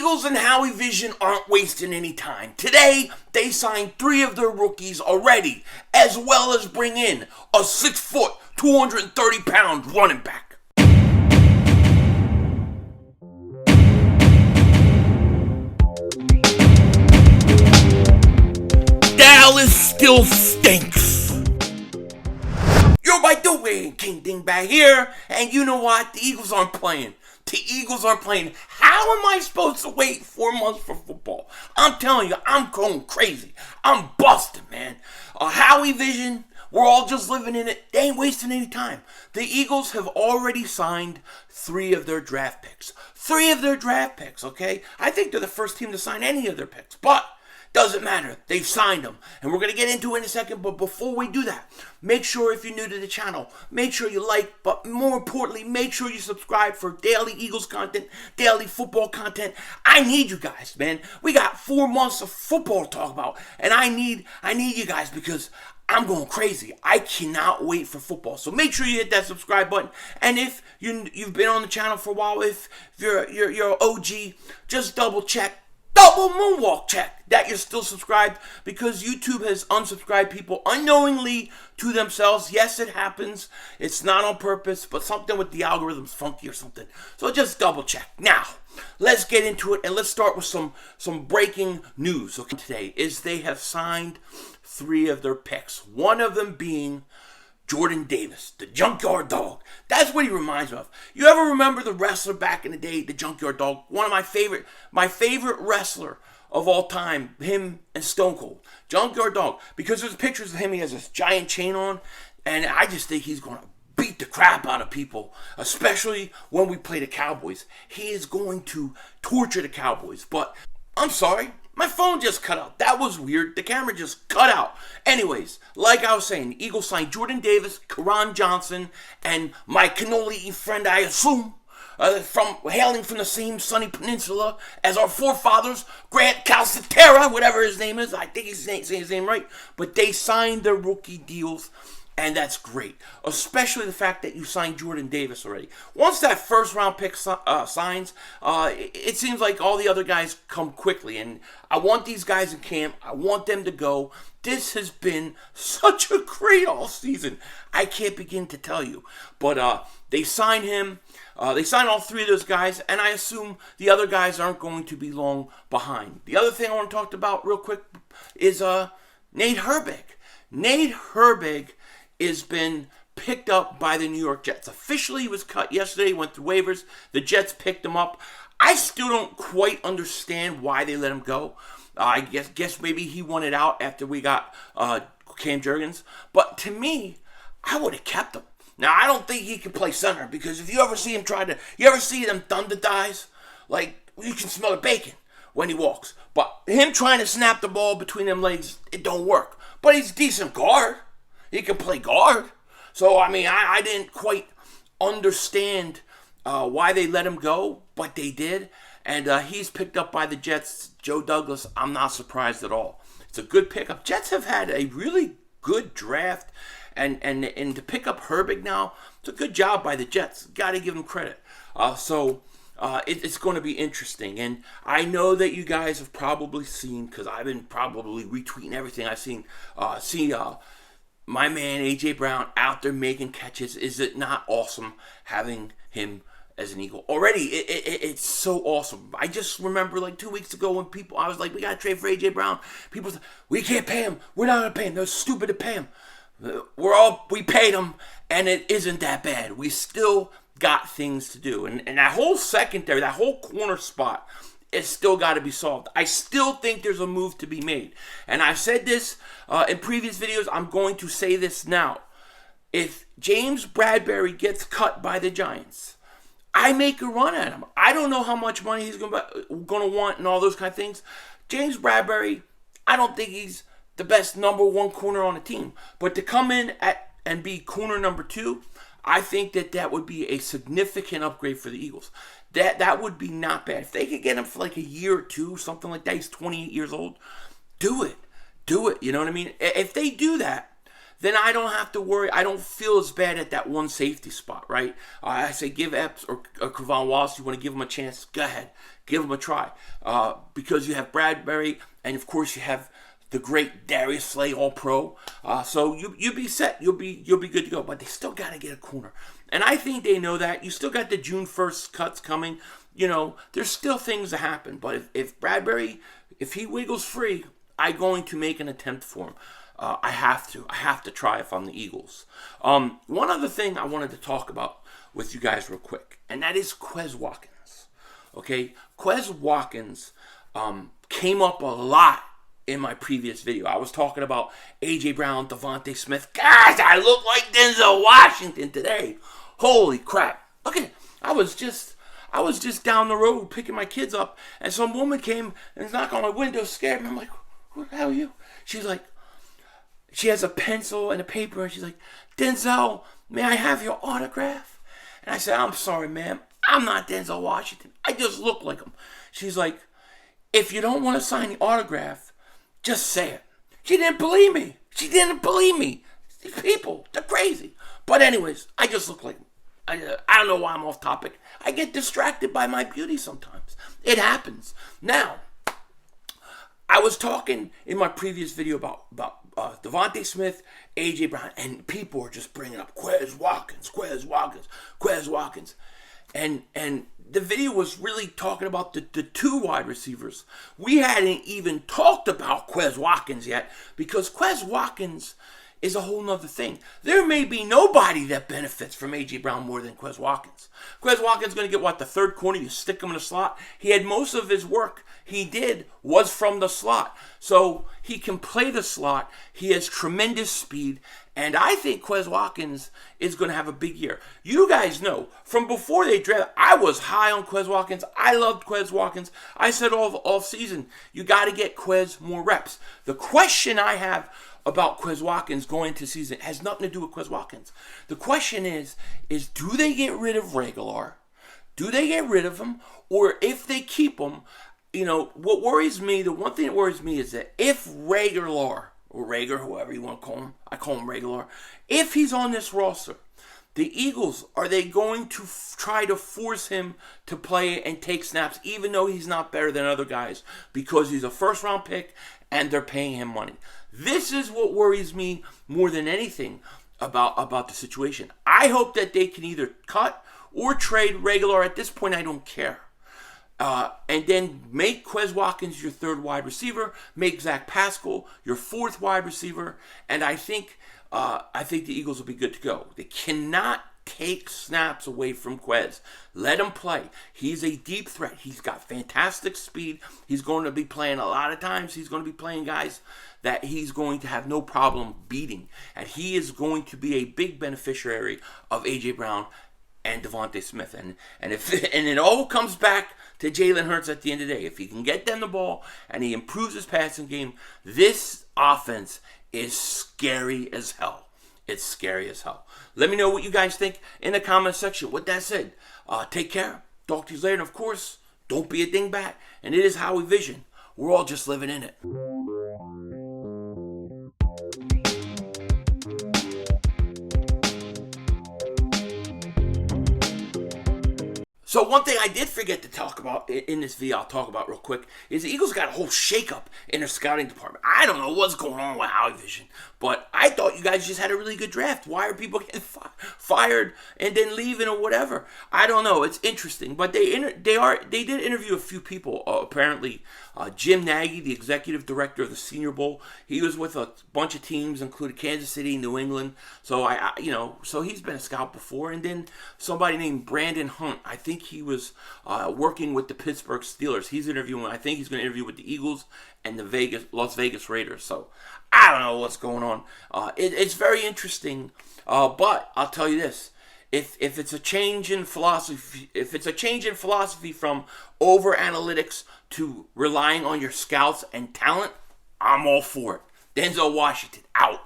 Eagles and Howie Vision aren't wasting any time. Today, they signed 3 of their rookies already, as well as bring in a 6-foot, 230-pound running back. Dallas still stinks. Yo, by the way, King Dingbat here, and you know what? The Eagles aren't playing. The Eagles aren't playing. How am I supposed to wait 4 months for football? I'm telling you, I'm going crazy. I'm busting, man. Howie Vision, we're all just living in it. They ain't wasting any time. The Eagles have already signed 3 of their draft picks. 3 of their draft picks, okay? I think they're the first team to sign any of their picks, but doesn't matter. They've signed them. And we're going to get into it in a second. But before we do that, make sure if you're new to the channel, make sure you like. But more importantly, make sure you subscribe for daily Eagles content, daily football content. I need you guys, man. We got 4 months of football to talk about. And I need you guys because I'm going crazy. I cannot wait for football. So make sure you hit that subscribe button. And if you've been on the channel for a while, if you're an OG, just double check. Double moonwalk check that you're still subscribed, because YouTube has unsubscribed people unknowingly to themselves. Yes, it happens. It's not on purpose, but something with the algorithm's funky or something. So just double check. Now, let's get into it, and let's start with some breaking news. Okay, today is they have signed 3 of their picks. One of them being Jordan Davis, the Junkyard Dog. That's what he reminds me of. You ever remember the wrestler back in the day, the Junkyard Dog? One of my favorite wrestler of all time, him and Stone Cold. Junkyard Dog. Because there's pictures of him, he has this giant chain on, and I just think he's going to beat the crap out of people, especially when we play the Cowboys. He is going to torture the Cowboys. But I'm sorry, my phone just cut out. That was weird. The camera just cut out. Anyways, like I was saying, the Eagles signed Jordan Davis, Kayron Johnson, and my cannoli friend, I assume, hailing from the same sunny peninsula as our forefathers, Grant Calcaterra, whatever his name is. I think he's saying his name right. But they signed their rookie deals, and that's great. Especially the fact that you signed Jordan Davis already. Once that first round pick signs, it seems like all the other guys come quickly. And I want these guys in camp. I want them to go. This has been such a great all season. I can't begin to tell you. But they signed him. They signed all 3 of those guys. And I assume the other guys aren't going to be long behind. The other thing I want to talk about real quick is Nate Herbig. Nate Herbig has been picked up by the New York Jets. Officially, he was cut yesterday, went through waivers. The Jets picked him up. I still don't quite understand why they let him go. I guess maybe he wanted out after we got Cam Jurgens. But to me, I would have kept him. Now, I don't think he can play center, because if you ever see him you ever see them thunder dives? Like, you can smell the bacon when he walks. But him trying to snap the ball between them legs, it don't work. But he's a decent guard. He can play guard. So, I mean, I didn't quite understand why they let him go, but they did. And he's picked up by the Jets. Joe Douglas, I'm not surprised at all. It's a good pickup. Jets have had a really good draft. And to pick up Herbig now, it's a good job by the Jets. Got to give them credit. It's going to be interesting. And I know that you guys have probably seen, because I've been probably retweeting everything I've seen, my man A.J. Brown out there making catches. Is it not awesome having him as an Eagle? Already, it's so awesome. I just remember like 2 weeks ago when I was like, we got to trade for A.J. Brown. People said, we can't pay him. We're not going to pay him. They're stupid to pay him. We paid him, and it isn't that bad. We still got things to do. And that whole secondary, that whole corner spot, it's still got to be solved. I still think there's a move to be made. And I've said this in previous videos. I'm going to say this now. If James Bradberry gets cut by the Giants, I make a run at him. I don't know how much money he's going to want and all those kind of things. James Bradberry, I don't think he's the best number 1 corner on the team. But to come in and be corner number 2, I think that would be a significant upgrade for the Eagles. That would be not bad. If they could get him for like a year or 2, something like that, he's 28 years old, do it. You know what I mean? If they do that, then I don't have to worry. I don't feel as bad at that one safety spot, right? I say give Epps or Kavon Wallace, you want to give him a chance, go ahead. Give him a try. Because you have Bradbury, and of course you have the great Darius Slay, All-Pro. So you'll be set. You'll be good to go. But they still got to get a corner. And I think they know that. You still got the June 1st cuts coming. There's still things to happen. But if Bradbury, if he wiggles free, I'm going to make an attempt for him. I have to try if I'm the Eagles. One other thing I wanted to talk about with you guys real quick, and that is Quez Watkins. Okay, Quez Watkins came up a lot in my previous video. I was talking about A.J. Brown, Devontae Smith. Guys, I look like Denzel Washington today. Holy crap. Okay, I was just down the road picking my kids up, and some woman came and knocked on my window, scared me. I'm like, who the hell are you? She's like, she has a pencil and a paper, and she's like, Denzel, may I have your autograph? And I said, I'm sorry, ma'am. I'm not Denzel Washington. I just look like him. She's like, if you don't want to sign the autograph, just say it. She didn't believe me. These people, they're crazy. But anyways, I just look like him. I don't know why I'm off topic. I get distracted by my beauty sometimes. It happens. Now, I was talking in my previous video about Devontae Smith, A.J. Brown, and people are just bringing up Quez Watkins. And the video was really talking about the two wide receivers. We hadn't even talked about Quez Watkins yet, because Quez Watkins is a whole nother thing. There may be nobody that benefits from A.J. Brown more than Quez Watkins. Quez Watkins is going to get, the third corner? You stick him in the slot. He had most of his work he did was from the slot. So he can play the slot. He has tremendous speed. And I think Quez Watkins is going to have a big year. You guys know, from before they draft, I was high on Quez Watkins. I loved Quez Watkins. I said all season, you got to get Quez more reps. The question I have about Quez Watkins going into season has nothing to do with Quez Watkins. The question is do they get rid of Reagor? Do they get rid of him? Or if they keep him, what worries me, the one thing that worries me is that if Reagor, or Rager, whoever you want to call him, I call him Reagor, if he's on this roster, the Eagles, are they going to try to force him to play and take snaps, even though he's not better than other guys, because he's a first-round pick and they're paying him money? This is what worries me more than anything about the situation. I hope that they can either cut or trade Reagor. At this point, I don't care. And then make Quez Watkins your third wide receiver. Make Zach Pascal your fourth wide receiver. And I think the Eagles will be good to go. They cannot take snaps away from Quez. Let him play. He's a deep threat. He's got fantastic speed. He's going to be playing a lot of times. He's going to be playing guys that he's going to have no problem beating. And he is going to be a big beneficiary of A.J. Brown and Devontae Smith. And it all comes back to Jalen Hurts at the end of the day. If he can get them the ball and he improves his passing game, this offense is scary as hell. It's scary as hell. Let me know what you guys think in the comment section. With that said, take care. Talk to you later. And of course, don't be a dingbat. And it is how we vision. We're all just living in it. So one thing I did forget to talk about in this video, I'll talk about real quick, is the Eagles got a whole shakeup in their scouting department. I don't know what's going on with Howie Vision, but I thought you guys just had a really good draft. Why are people getting fired and then leaving or whatever? I don't know. It's interesting, but they did interview a few people. Apparently, Jim Nagy, the executive director of the Senior Bowl, he was with a bunch of teams, including Kansas City, New England. So so he's been a scout before. And then somebody named Brandon Hunt, I think he was working with the Pittsburgh Steelers. He's interviewing. I think he's going to interview with the Eagles and the Las Vegas Raiders. So I don't know what's going on. It's very interesting. But I'll tell you this: if it's a change in philosophy, from over analytics to relying on your scouts and talent, I'm all for it. Denzel Washington out.